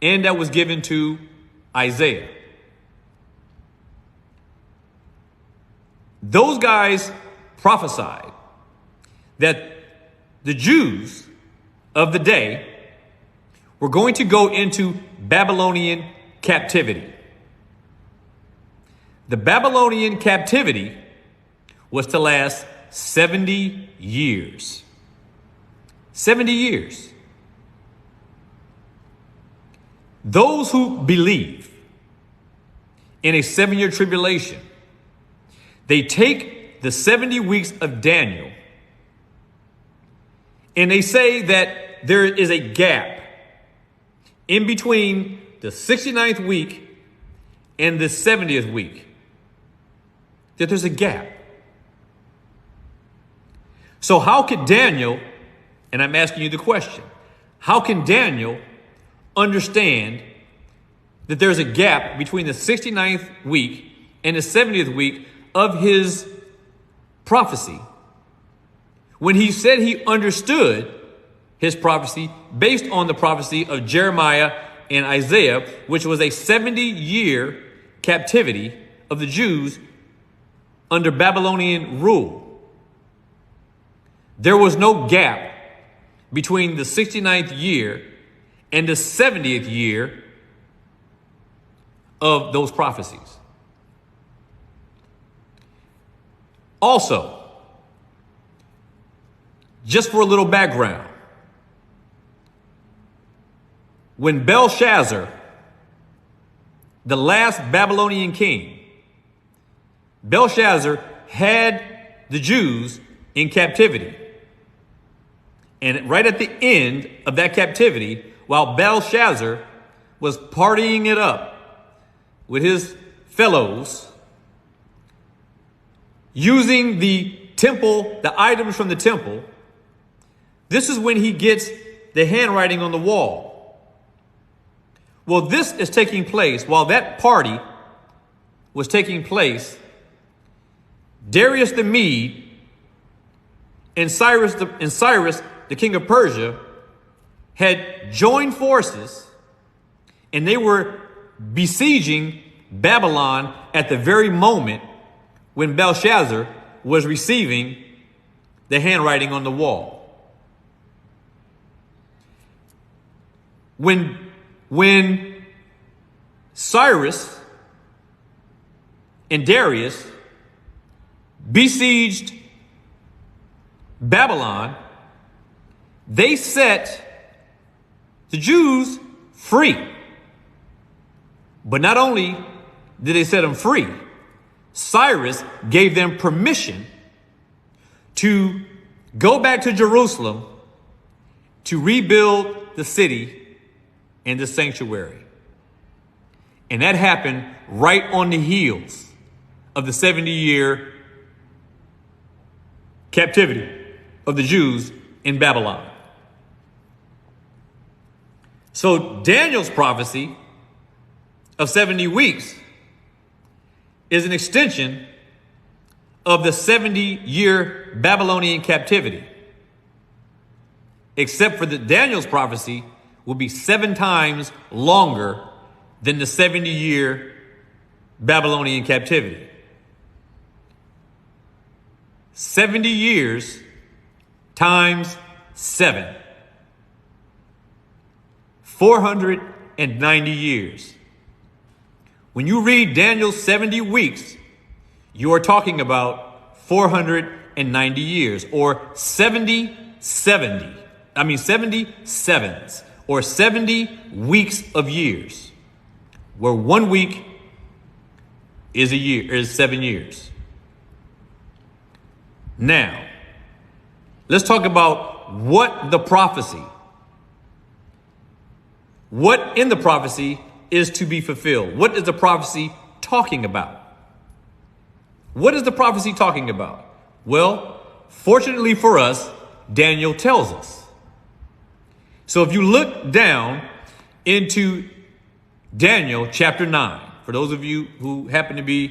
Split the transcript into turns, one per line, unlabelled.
and that was given to Isaiah. Those guys prophesied that the Jews of the day were going to go into Babylonian captivity. The Babylonian captivity was to last 70 years. 70 years. Those who believe in a 7-year tribulation, they take the 70 weeks of Daniel and they say that there is a gap in between the 69th week and the 70th week. That there's a gap. So how could Daniel, and I'm asking you the question, how can Daniel understand that there's a gap between the 69th week and the 70th week of his prophecy when he said he understood his prophecy based on the prophecy of Jeremiah and Isaiah, which was a 70-year captivity of the Jews under Babylonian rule? There was no gap between the 69th year and the 70th year of those prophecies. Also, just for a little background, when Belshazzar, the last Babylonian king, Belshazzar had the Jews in captivity. And right at the end of that captivity, while Belshazzar was partying it up with his fellows, using the temple, the items from the temple, this is when he gets the handwriting on the wall. Well, this is taking place while that party was taking place. Darius the Mede and Cyrus, the king of Persia, had joined forces and they were besieging Babylon at the very moment when Belshazzar was receiving the handwriting on the wall. When Cyrus and Darius besieged Babylon, they set the Jews free. But not only did they set them free, Cyrus gave them permission to go back to Jerusalem to rebuild the city and the sanctuary. And that happened right on the heels of the 70-year captivity of the Jews in Babylon. So Daniel's prophecy of 70 weeks is an extension of the 70-year Babylonian captivity, except for that Daniel's prophecy will be 7 times longer than the 70-year Babylonian captivity. 70 years times 7. 490 years. When you read Daniel's 70 weeks, you are talking about 490 years, or 70 77s, or 70 weeks of years, where 1 week is a year, is 7 years. Now, let's talk about what in the prophecy is to be fulfilled. What is the prophecy talking about? What is the prophecy talking about? Well, fortunately for us, Daniel tells us. So if you look down into Daniel chapter 9, for those of you who happen to be